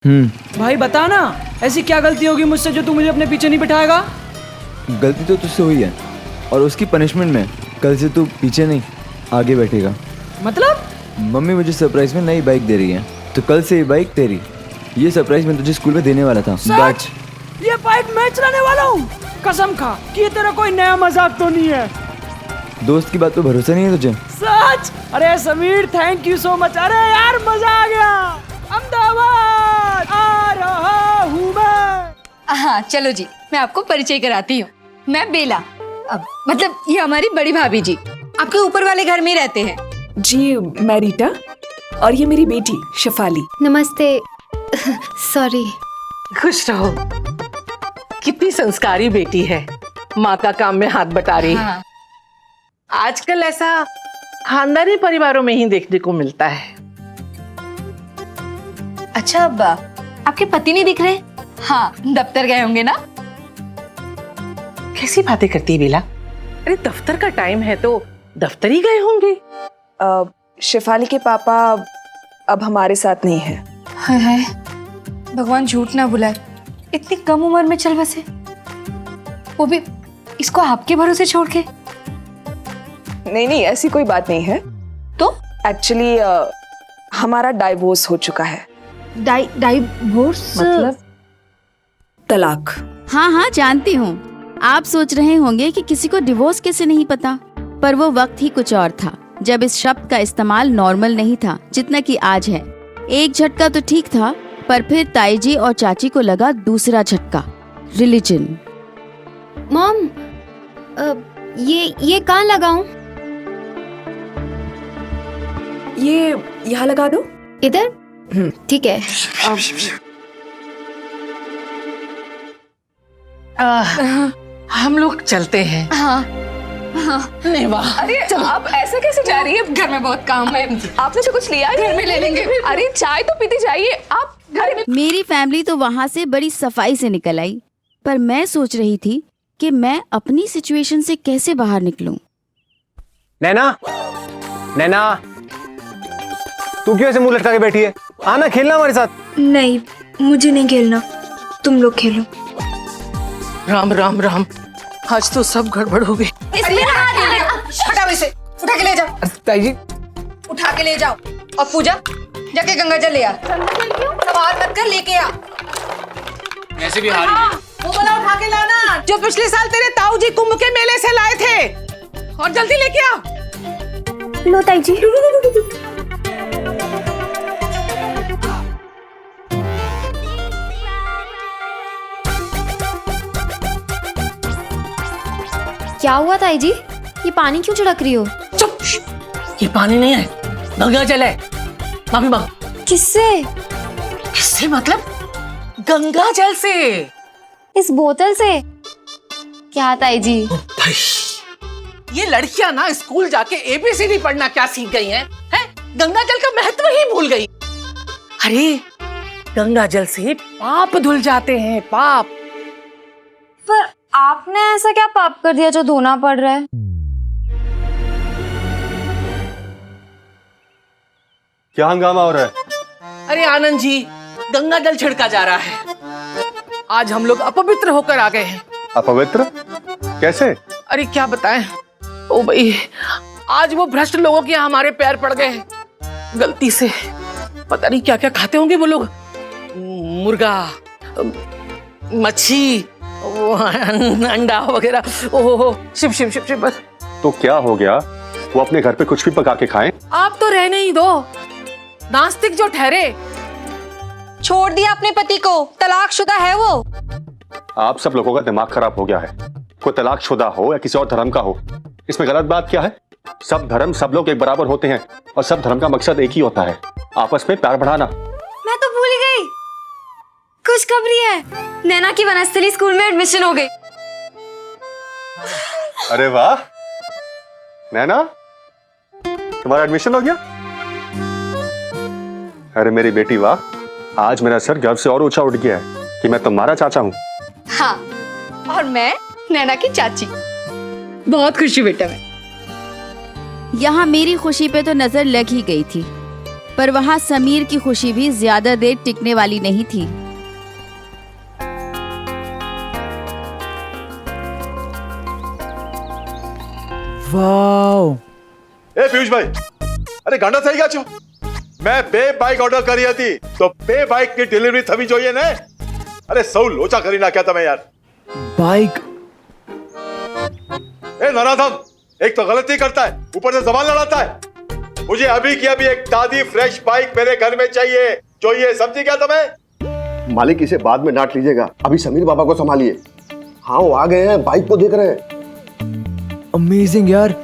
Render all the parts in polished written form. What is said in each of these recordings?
भाई बता ना, ऐसी क्या गलती होगी मुझसे जो तू मुझे अपने पीछे नहीं बिठाएगा? गलती तो तुझसे हुई है और उसकी पनिशमेंट में कल से तू पीछे नहीं आगे बैठेगा। मतलब? मम्मी मुझे सरप्राइज में नई बाइक दे रही है, तो कल से ये बाइक तेरी। ये सरप्राइज मैं तुझे स्कूल में देने वाला था। सच? ये बाइक मैं चलाने वाला हूँ? कसम खा कि ये तेरा कोई नया मजाक तो नहीं है। दोस्त की बात पे भरोसा नहीं है तुझे? सच? अरे Sameer, thank you so much. अरे यार मजा आ गया। अहमदाबाद आ रहा हूँ मैं। हाँ चलो जी, मैं आपको परिचय कराती हूँ। मैं बेला, अब मतलब ये हमारी बड़ी भाभी जी, आपके ऊपर वाले घर में ही रहते हैं। जी मैं रीटा, और ये मेरी बेटी शेफाली। नमस्ते। सॉरी। खुश रहो। कितनी संस्कारी बेटी है, माँ का काम में हाथ बटा रही है। हाँ। आजकल ऐसा खानदानी परिवारों में ही देखने को मिलता है। अच्छा, अब आपके पति नहीं दिख रहे? हाँ, दफ्तर गए होंगे ना। कैसी बातें करती है बेला? अरे दफ्तर का टाइम है तो दफ्तर ही गए होंगे। शेफाली के पापा अब हमारे साथ नहीं है। हाय हाय, भगवान झूठ ना बुलाए, इतनी कम उम्र में चल बसे, वो भी इसको आपके भरोसे छोड़ के। नहीं, ऐसी कोई बात नहीं है। तो एक्चुअली हमारा डाइवोर्स हो चुका है। डाइवोर्स मतलब तलाक। हाँ जानती हूँ। आप सोच रहे होंगे कि किसी को डिवोर्स कैसे नहीं पता, पर वो वक्त ही कुछ और था जब इस शब्द का इस्तेमाल नॉर्मल नहीं था जितना कि आज है। एक झटका तो ठीक था, पर फिर ताई जी और चाची को लगा दूसरा झटका, रिलीजन। मॉम, ये कहाँ लगाऊं? ये यहाँ लगा दो। इधर? ठीक है। हम लोग चलते हैं। हाँ। नहीं वाह। अरे आप ऐसे कैसे जा रही है? घर में बहुत काम है। आपने तो कुछ लिया? घर में ले लेंगे। अरे चाय तो पीते जाइए आप घर में। मेरी फैमिली तो वहाँ से बड़ी सफाई से निकल आई, पर मैं सोच रही थी कि मैं अपनी सिचुएशन से कैसे बाहर निकलूं। नैना, नैना, तू क्यों ऐसे मुंह लटका के बैठी है? आना खेलना हमारे साथ। नहीं, मुझे नहीं खेलना, तुम लोग खेलो। राम राम राम, आज तो सब गड़बड़ हो गई। हटाओ इसे, उठा के ले जाओ। ताई जी, उठा के ले जाओ। और पूजा, जाके गंगा जल ले आ। सवाल मत कर, लेके आ। ऐसे भी हारी है। वो वाला उठा के लाना जो पिछले साल तेरे ताऊ जी कुंभ के मेले से लाए थे, और जल्दी लेके आ। लो ताई जी। क्या हुआ ताई जी? ये पानी क्यों छिड़क रही हो? चुप, ये पानी नहीं है, गंगा जल है। माफी मांग। किससे? किससे मतलब? गंगा जल से। इस बोतल से? क्या ताई जी? भाई, ये लड़कियां ना स्कूल जाके एबीसीडी पढ़ना क्या सीख गई हैं? हैं? गंगा जल का महत्व ही भूल गई। अरे गंगा जल से पाप धुल जाते हैं, पाप। पर आपने ऐसा क्या पाप कर दिया जो धोना पड़ रहा है? क्या हंगामा हो रहा है? अरे आनंद जी, गंगा जल छिड़का जा रहा है। आज हम लोग अपवित्र होकर आ गए हैं। अपवित्र? कैसे? अरे क्या बताएं, ओ भाई, आज वो भ्रष्ट लोगों के यहाँ हमारे पैर पड़ गए हैं गलती से। पता नहीं क्या क्या खाते होंगे वो लोग, मुर्गा, मच्छी, अंडा वगैरह। ओहो, शिव शिव शिव शिव। बस। तो क्या हो गया? वो अपने घर पे कुछ भी पका के खाएं? आप तो रहने ही दो, नास्तिक जो ठहरे। छोड़ दिया अपने पति को, तलाकशुदा है वो। आप सब लोगों का दिमाग खराब हो गया है। कोई तलाकशुदा हो या किसी और धर्म का हो, इसमें गलत बात क्या है? सब धर्म, सब लोग एक बराबर होते हैं और सब धर्म का मकसद एक ही होता है, आपस में प्यार बढ़ाना। मैं तो भूल गई, खुशखबरी है, नैना की वनस्थली स्कूल में एडमिशन हो गई। अरे वाह नैना, तुम्हारा एडमिशन हो गया? अरे मेरी बेटी वाह, आज मेरा सर गर्व से और ऊंचा उठ गया है कि मैं तुम्हारा चाचा हूँ। हाँ, और मैं नैना की चाची। बहुत खुशी बेटा मैं। यहाँ मेरी खुशी पे तो नजर लग ही गई थी, पर वहाँ समीर की खुशी भी ज्यादा देर टिकने वाली नहीं थी। वाओ ए पीयूष भाई, अरे गांडा થઈ ગયા છો? मैं બે બાઇક ઓર્ડર કરી હતી તો બે બાઇક ની ડિલિવરી થવી જોઈએ ને? અરે સૌ લોચા કરી નાખ્યા તમે યાર। बाइक। ए नराधम, एक तो गलती करता है, ऊपर से जबान लड़ाता है। मुझे अभी की अभी एक ताजी फ्रेश बाइक मेरे घर में चाहिए, समझी क्या तुम्हें? मालिक इसे बाद में डांट लीजिएगा, अभी समीर बाबा को संभालिए। हाँ वो आ गए हैं, बाइक को देख रहे हैं। अमेजिंग यार।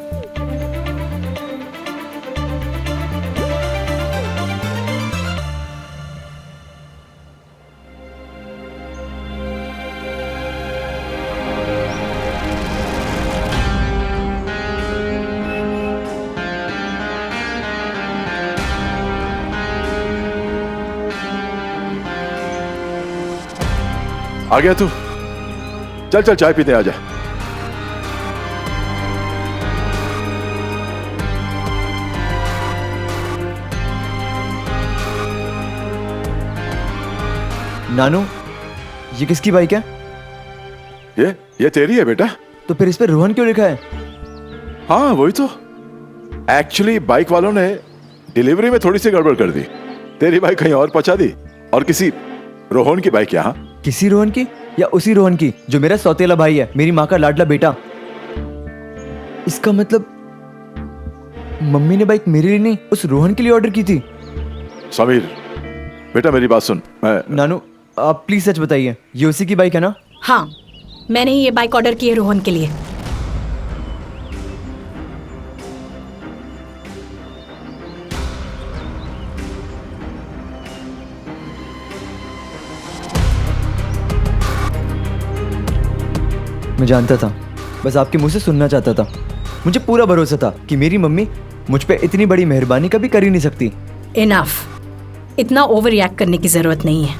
आ गया तू? चल चल चाय पीते आ जा। नानू, ये किसकी बाइक है? ये तेरी है बेटा। तो फिर इस पे रोहन क्यों लिखा है? हाँ वही तो। एक्चुअली बाइक वालों ने डिलीवरी में थोड़ी सी गड़बड़ कर दी, तेरी बाइक कहीं और पहुंचा दी और किसी रोहन की बाइक यहाँ। किसी रोहन की या उसी रोहन की जो मेरा सौतेला भाई है, मेरी माँ का लाडला बेटा? इसका मतलब मम्मी ने बाइक मेरे लिए नहीं, उस रोहन के लिए ऑर्डर की थी। समीर बेटा मेरी बात सुन। नानू आप प्लीज सच बताइए, ये उसी की बाइक है ना? हाँ, मैंने ही ये बाइक ऑर्डर की है रोहन के लिए। मैं जानता था, बस आपके मुंह से सुनना चाहता था। मुझे पूरा भरोसा था कि मेरी मम्मी मुझ पे इतनी बड़ी मेहरबानी कभी कर ही नहीं सकती। इनफ, इतना ओवर रिएक्ट करने की जरूरत नहीं है।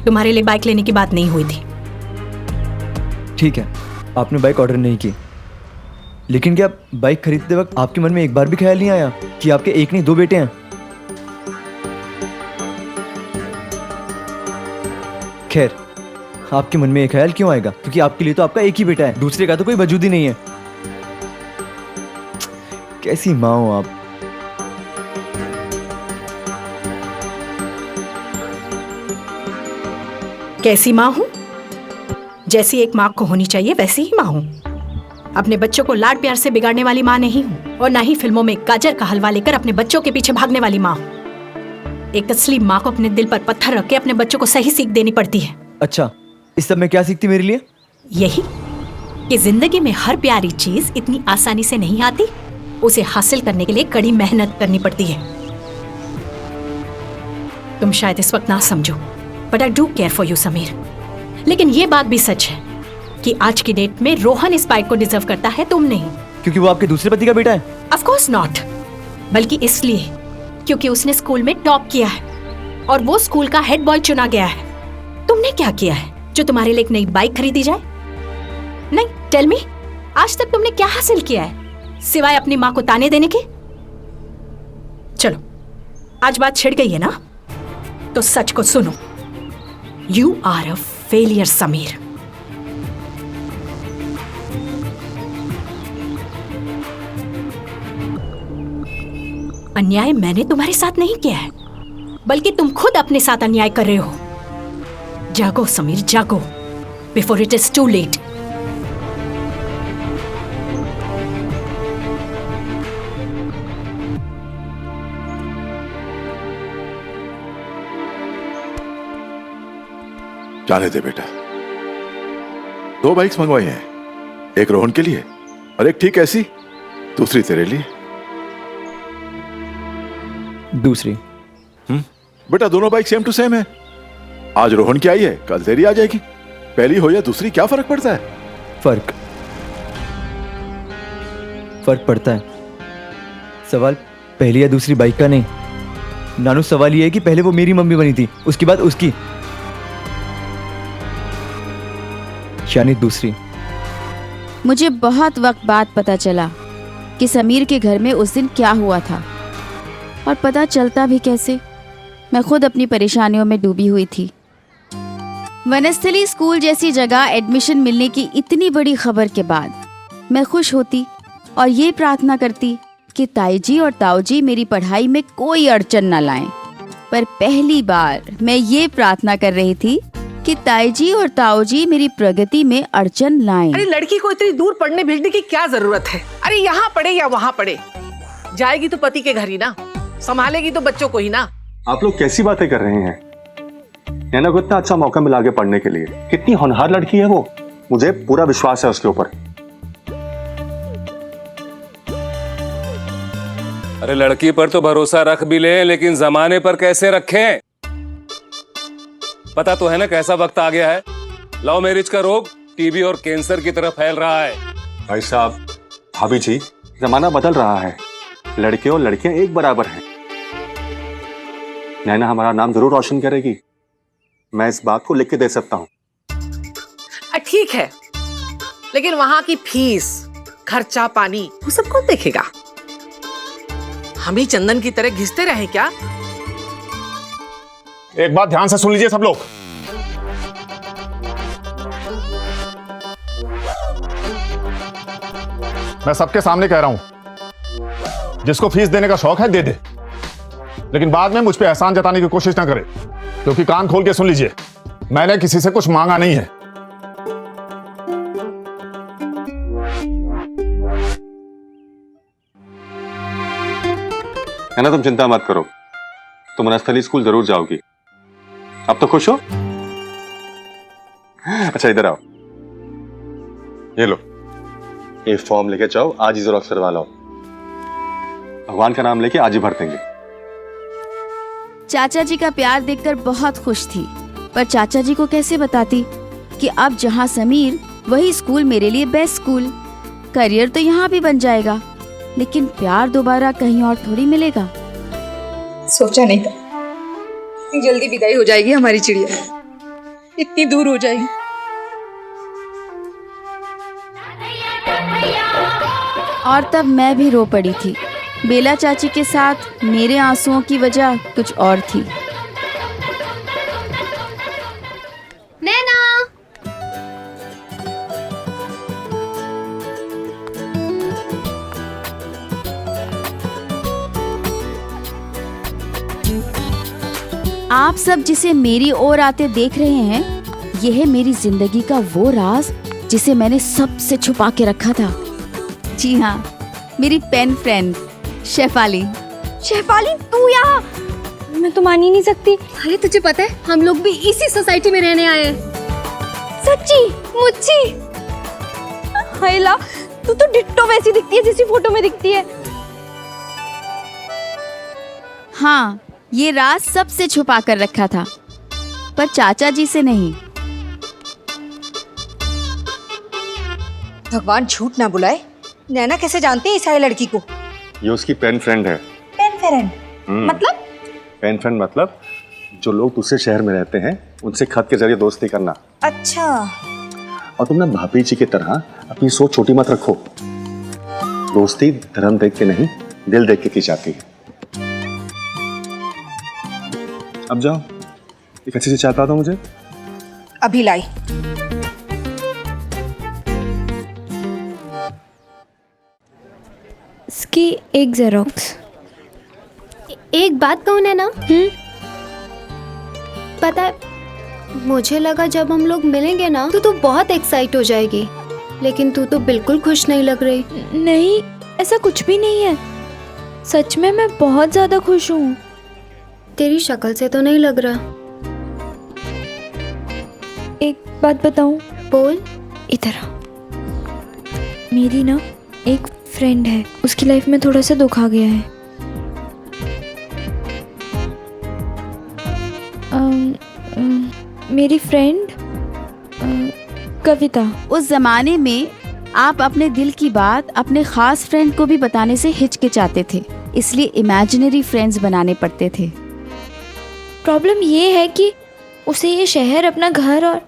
तुम्हारे लिए बाइक लेने की बात नहीं हुई थी। ठीक है, आपने बाइक ऑर्डर नहीं की, लेकिन क्या बाइक खरीदते वक्त आपके मन में एक बार भी ख्याल नहीं आया कि आपके एक नहीं दो बेटे हैं? खैर, आपके मन में ये ख्याल क्यों आएगा? क्योंकि आपके लिए तो आपका एक ही बेटा है, दूसरे का तो कोई वजूद ही नहीं है। कैसी माँ हो आप। कैसी माँ हूँ? जैसी एक माँ को होनी चाहिए वैसी ही माँ हूँ। अपने बच्चों को लाड प्यार से बिगाड़ने वाली माँ नहीं हूँ, और ना ही फिल्मों में गाजर का हलवा लेकर अपने बच्चों के पीछे भागने वाली माँ हूँ। एक असली माँ को अपने दिल पर पत्थर रख के अपने बच्चों को सही सीख देनी पड़ती है। अच्छा, इस सब में क्या सीखती मेरे लिए? यही कि जिंदगी में हर प्यारी चीज इतनी आसानी से नहीं आती, उसे हासिल करने के लिए कड़ी मेहनत करनी पड़ती है। तुम शायद इस वक्त ना समझो, but I do care for you Sameer. लेकिन ये बात भी सच है कि आज की डेट में रोहन इस बाइक को डिजर्व करता है, तुम नहीं। क्योंकि वो आपके दूसरे पति का बेटा है? ऑफ कोर्स नॉट, बल्कि इसलिए क्योंकि उसने स्कूल में टॉप किया है और वो स्कूल का हेड बॉय चुना गया है। तुमने क्या किया है जो तुम्हारे लिए एक नई बाइक खरीदी जाए? नहीं, टेल मी, आज तक तुमने क्या हासिल किया है सिवाय अपनी माँ को ताने देने के? चलो, आज बात छिड़ गई है ना, तो सच को सुनो। You are a failure Sameer. अन्याय मैंने तुम्हारे साथ नहीं किया है, बल्कि तुम खुद अपने साथ अन्याय कर रहे हो। जागो समीर, जागो, before it is too late. जाने दे बेटा, 2 बाइक्स मंगवाई हैं, एक रोहन के लिए और एक ठीक ऐसी दूसरी तेरे लिए। दूसरी? बेटा दोनों बाइक सेम टू सेम है। आज रोहन की आई है, कल तेरी आ जाएगी। पहली हो या दूसरी, क्या फर्क पड़ता है? फर्क पड़ता है। सवाल पहली या दूसरी बाइक का नहीं नानू, सवाल ये है कि पहले वो मेरी मम्मी बनी थी, उसके बाद उसकी, यानी दूसरी। मुझे बहुत वक्त बाद पता चला कि समीर के घर में उस दिन क्या हुआ था। और पता चलता भी कैसे। मैं खुद अपनी परेशानियों में डूबी हुई थी। वनस्थली स्कूल जैसी जगह एडमिशन मिलने की इतनी बड़ी खबर के बाद मैं खुश होती और ये प्रार्थना करती कि ताईजी और ताऊजी मेरी पढ़ाई में कोई अड़चन न लाएं। पर पहली बार मैं ये प्रार्थना कर रही थी कि ताईजी और ताऊजी मेरी प्रगति में अड़चन लाएं। अरे लड़की को इतनी दूर पढ़ने भेजने की क्या जरूरत है? अरे यहाँ पढ़े या वहाँ पढ़े, जाएगी तो पति के घर ही ना, संभालेगी तो बच्चों को ही ना। आप लोग कैसी बातें कर रहे हैं? नैना को इतना अच्छा मौका मिला आगे पढ़ने के लिए। कितनी होनहार लड़की है वो, मुझे पूरा विश्वास है उसके ऊपर। अरे लड़की पर तो भरोसा रख भी ले, लेकिन जमाने पर कैसे रखें? पता तो है ना कैसा वक्त आ गया है। लव मैरिज का रोग टीबी और कैंसर की तरह फैल रहा है। भाई साहब, भाभी जी, जमाना बदल रहा है। लड़के और लड़कियां एक बराबर हैं। नैना हमारा नाम जरूर रोशन करेगी, मैं इस बात को लिख के दे सकता हूँ। ठीक है, लेकिन वहां की फीस, खर्चा पानी वो सब कौन देखेगा? हम ही चंदन की तरह घिसते रहे क्या? एक बात ध्यान से सुन लीजिए सब लोग। मैं सबके सामने कह रहा हूं, जिसको फीस देने का शौक है दे दे, लेकिन बाद में मुझ पे एहसान जताने की कोशिश ना करे, क्योंकि कान खोल के सुन लीजिए, मैंने किसी से कुछ मांगा नहीं है। है ना, तुम चिंता मत करो, तुम वनस्थली स्कूल जरूर जाओगी। अब तो खुश हो? अच्छा इधर आओ, ये लो, ये फॉर्म लेके जाओ, आज ही जेरॉक्स करवा लो। भगवान का नाम लेके आज ही भर देंगे। चाचा जी का प्यार देखकर बहुत खुश थी, पर चाचा जी को कैसे बताती कि अब जहाँ समीर वही स्कूल मेरे लिए बेस्ट स्कूल, करियर तो यहाँ भी बन जाएगा, लेकिन प्यार दोबारा कहीं और थोड़ी मिलेगा। सोचा नहीं था इतनी जल्दी विदाई हो जाएगी हमारी चिड़िया, इतनी दूर हो जाएगी। और तब मैं भी रो पड़ी थी। बेला चाची के साथ मेरे आंसुओं की वजह कुछ और थी। नैना, आप सब जिसे मेरी ओर आते देख रहे हैं, यह है मेरी जिंदगी का वो राज जिसे मैंने सबसे छुपा के रखा था। जी हाँ, मेरी पेन फ्रेंड शेफाली। शेफाली तू यहाँ? मैं तो मान ही नहीं सकती। अरे तुझे पता है हम लोग भी इसी सोसाइटी में रहने आए हैं। सच्ची मुच्ची? हैला, तू तो डिट्टो वैसी दिखती है जैसी फोटो में दिखती है। हाँ, ये राज सबसे छुपा कर रखा था, पर चाचा जी से नहीं। भगवान झूठ ना बुलाए, नैना कैसे जानती है इस सारी लड़की को? ये उसकी पेन फ्रेंड है। पेन फ्रेंड मतलब? पेन फ्रेंड मतलब जो लोग दूसरे शहर में रहते हैं उनसे खत के जरिए दोस्ती करना। अच्छा। और तुम ना भाभी जी की तरह अपनी सोच छोटी मत रखो। दोस्ती धर्म देख के नहीं, दिल देख के की जाती है। अब जाओ, एक अच्छी सी चाय पिला दो मुझे। अभी लाई। इसकी एक जेरोक्स। एक बात कहूँ ना, पता है मुझे लगा जब हम लोग मिलेंगे ना तो तू बहुत एक्साइट हो जाएगी, लेकिन तू तो बिल्कुल खुश नहीं लग रही। नहीं, ऐसा कुछ भी नहीं है, सच में मैं बहुत ज्यादा खुश हूँ। तेरी शक्ल से तो नहीं लग रहा। एक बात बताऊं? बोल। इधर आ। मेरी ना एक फ्रेंड है, उसकी लाइफ में थोड़ा सा दुख आ गया है। मेरी फ्रेंड कविता। उस जमाने में आप अपने दिल की बात अपने खास फ्रेंड को भी बताने से हिचकिचाते थे, इसलिए इमेजिनरी फ्रेंड्स बनाने पड़ते थे। प्रॉब्लम ये है कि उसे ये शहर अपना घर, और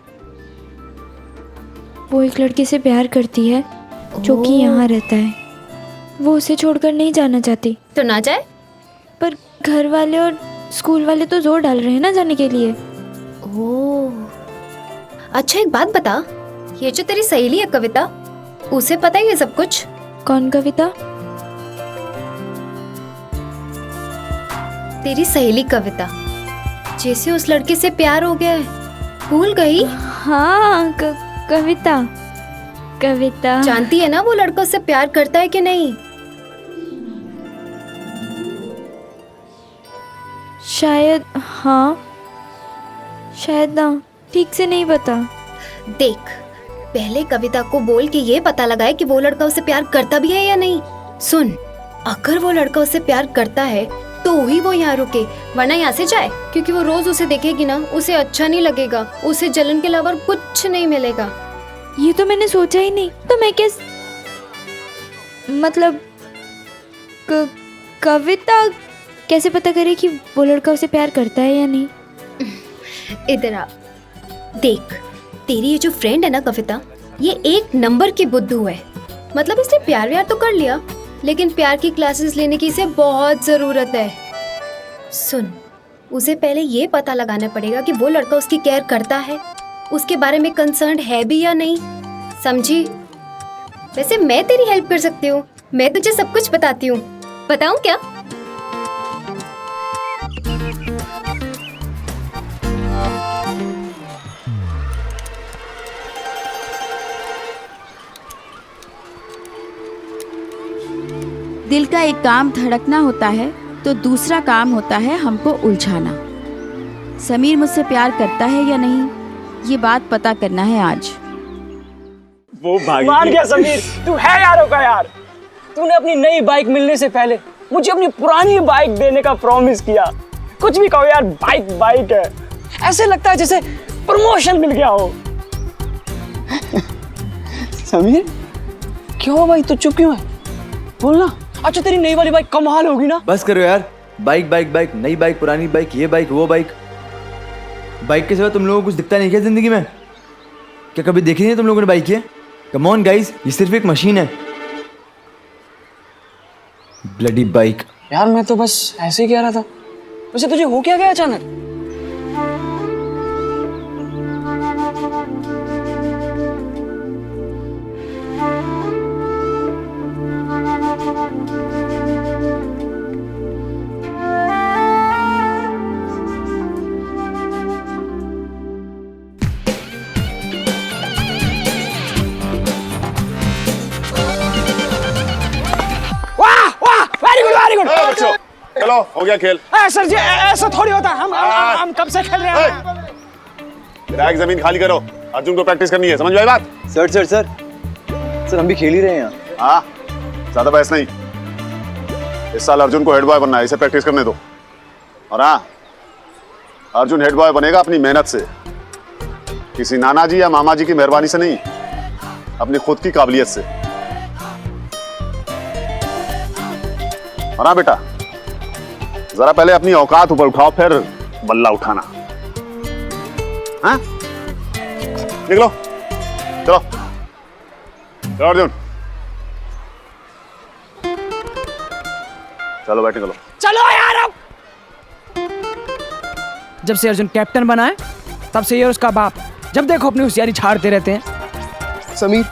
वो एक लड़के से प्यार करती है जो कि यहाँ रहता है। वो उसे छोड़कर नहीं जाना चाहती। तो ना जाए, पर घर वाले और स्कूल वाले तो जोर डाल रहे हैं ना जाने के लिए। ओह, अच्छा एक बात बता, ये जो तेरी सहेली है कविता, उसे पता है ये सब कुछ? कौन कविता? तेरी सहेली कविता, जैसे उस लड़के से प्यार हो गया है, भूल गई? हाँ, कविता। कविता जानती है ना वो लड़का उससे प्यार करता है कि नहीं? शायद हाँ, शायद ना, ठीक से नहीं पता। देख, पहले कविता को बोल के ये पता लगाए कि वो लड़का उसे प्यार करता भी है या नहीं। सुन, अगर वो लड़का उसे प्यार करता है तो ही वो यहाँ रुके, वरना यहाँ से जाए, क्योंकि वो रोज उसे देखेगी ना, उसे अच्छा नहीं लगेगा, उसे जलन के अलावा कुछ नहीं मिलेगा। ये तो मैंने सोचा ही नहीं, तो मैं मतलब कविता कैसे पता करे कि वो लड़का उसे प्यार करता है या नहीं? इधर आ, देख, तेरी ये जो फ्रेंड है ना कविता, ये एक नंबर की बुद्धू है। मतलब इसने प्यार व्यार तो कर लिया, लेकिन प्यार की क्लासेस लेने की इसे बहुत जरूरत है। सुन, उसे पहले ये पता लगाना पड़ेगा कि वो लड़का उसकी केयर करता है, उसके बारे में कंसर्न है भी या नहीं, समझी? वैसे मैं तेरी हेल्प कर सकती हूँ, मैं तुझे सब कुछ बताती हूँ। बताऊँ क्या? दिल का एक काम धड़कना होता है तो दूसरा काम होता है हमको उलझाना। समीर मुझसे प्यार करता है या नहीं, ये बात पता करना है आज। वो मान गया समीर, तू है यारों का यार। तूने अपनी नई बाइक मिलने से पहले मुझे अपनी पुरानी बाइक देने का प्रॉमिस किया। कुछ भी कहो यार, बाइक बाइक है, ऐसे लगता है जैसे प्रमोशन मिल गया हो। समीर क्यों भाई, तू चुप क्यों है? बोलना। अच्छा तेरी नई वाली बाइक कमाल होगी ना? बस करो यार, बाइक बाइक बाइक, नई बाइक पुरानी बाइक, ये बाइक वो बाइक। बाइक के सिवा तुम लोगों को कुछ दिखता नहीं क्या जिंदगी में? क्या कभी देखी नहीं तुम लोगों ने बाइक ये? कम ऑन गाइस, ये सिर्फ एक मशीन है। Bloody bike. यार मैं तो बस ऐसे ही कह रहा था। वैसे तुझे हो क्या गया अचानक? चलो हो गया खेल। सर जी ऐसा थोड़ी होता, हम कब से खेल रहे हैं। रैक जमीन खाली करो, अर्जुन को प्रैक्टिस करनी है, समझ में आई बात? सर सर सर सर हम भी खेल ही रहे हैं। हाँ, ज्यादा बहस नहीं। इस साल अर्जुन को हेड बॉय बनना है, इसे प्रैक्टिस करने दो। और हाँ, अर्जुन हेड बॉय बनेगा अपनी मेहनत से, किसी नाना जी या मामा जी की मेहरबानी से नहीं, अपनी खुद की काबिलियत से। और हाँ बेटा, जरा पहले अपनी औकात ऊपर उठाओ, फिर बल्ला उठाना। हाँ, निकलो, चलो चलो अर्जुन, चलो बैठ निकलो। चलो यार। अब जब से अर्जुन कैप्टन बना है तब से ये और उसका बाप जब देखो अपनी होशियारी छाड़ते रहते हैं। समीर,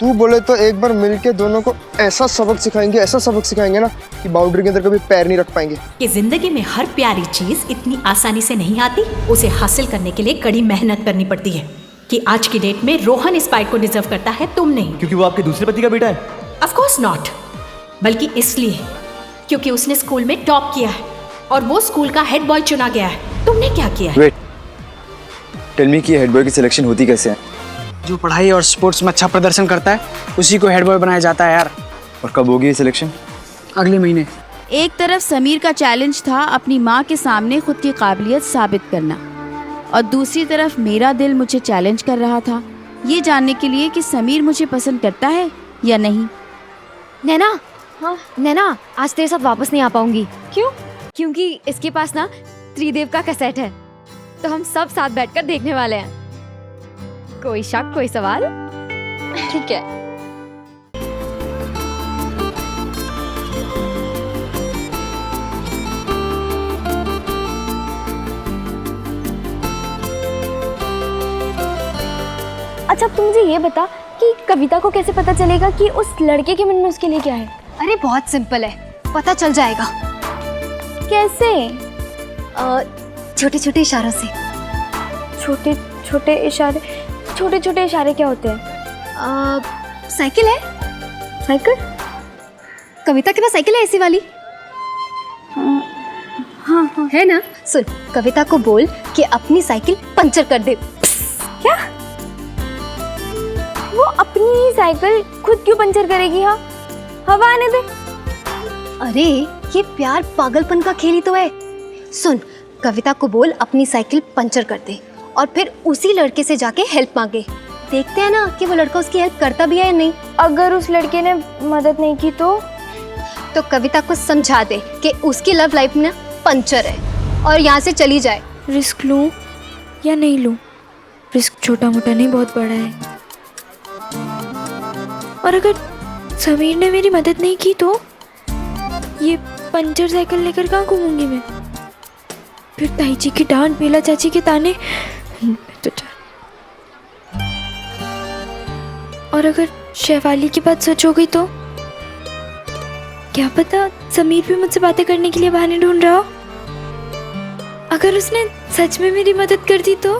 तू बोले तो एक बार मिलके दोनों को ऐसा सबक सिखाएंगे ना कि बाउंड्री के अंदर कभी पैर नहीं रख पाएंगे। कि जिंदगी में हर प्यारी चीज इतनी आसानी से नहीं आती, उसे हासिल करने के लिए कड़ी मेहनत करनी पड़ती है। कि आज की डेट में रोहन इस बाइक को डिजर्व करता है, तुम नहीं। क्योंकि वो आपके दूसरे पति का बेटा है? ऑफ कोर्स नॉट, बल्कि इसलिए क्योंकि उसने स्कूल में टॉप किया है और वो स्कूल का हेड बॉय चुना गया है। तुमने क्या किया है? वेट, टेल मी कि हेड बॉय की सिलेक्शन होती कैसे है? जो पढ़ाई और स्पोर्ट्स में अच्छा प्रदर्शन करता है उसी को हेड बॉय बनाया जाता है यार। और कब होगी ये सिलेक्शन? अगले महीने। एक तरफ समीर का चैलेंज था अपनी माँ के सामने खुद की काबिलियत साबित करना, और दूसरी तरफ मेरा दिल मुझे चैलेंज कर रहा था ये जानने के लिए कि समीर मुझे पसंद करता है या नहीं। नैना, हाँ नैना, आज तेरे साथ वापस नहीं आ पाऊंगी। क्यों? क्योंकि इसके पास ना त्रिदेव का कैसेट है, तो हम सब साथ बैठकर देखने वाले हैं। कोई शक, कोई सवाल? ठीक है। अच्छा तुम मुझे ये बता कि कविता को कैसे पता चलेगा कि उस लड़के के मन में उसके लिए क्या है? अरे बहुत सिंपल है, पता चल जाएगा। कैसे? छोटे छोटे इशारों से। छोटे छोटे इशारे? छोटे छोटे इशारे क्या होते हैं? साइकिल है। साइकिल? कविता के पास साइकिल है ऐसी वाली? हाँ है ना? सुन, कविता को बोल कि अपनी साइकिल पंचर कर दे। क्या? वो अपनी साइकिल खुद क्यों पंचर करेगी? हाँ, हवा आने दे। अरे ये प्यार पागलपन का खेल ही तो है। सुन, कविता को बोल अपनी साइकिल पंचर कर दे और फिर उसी लड़के से जाके हेल्प मांगे। देखते हैं ना कि वो लड़का उसकी हेल्प करता भी है या नहीं। अगर उस लड़के ने मदद नहीं की तो कविता को समझा दे कि उसकी लव लाइफ में पंचर है और यहाँ से चली जाए। रिस्क लूं या नहीं लूं? रिस्क छोटा मोटा नहीं, बहुत बड़ा है। और अगर समीर ने मेरी मदद नहीं की तो ये पंचर साइकिल लेकर कहाँ घूमूंगी मैं? फिर ताई जी की डांट, बेला चाची के ताने, तो और अगर शेफाली की बात सच हो गई तो क्या पता समीर भी मुझसे बातें करने के लिए बहाने ढूंढ रहा हो। अगर उसने सच में मेरी मदद कर दी तो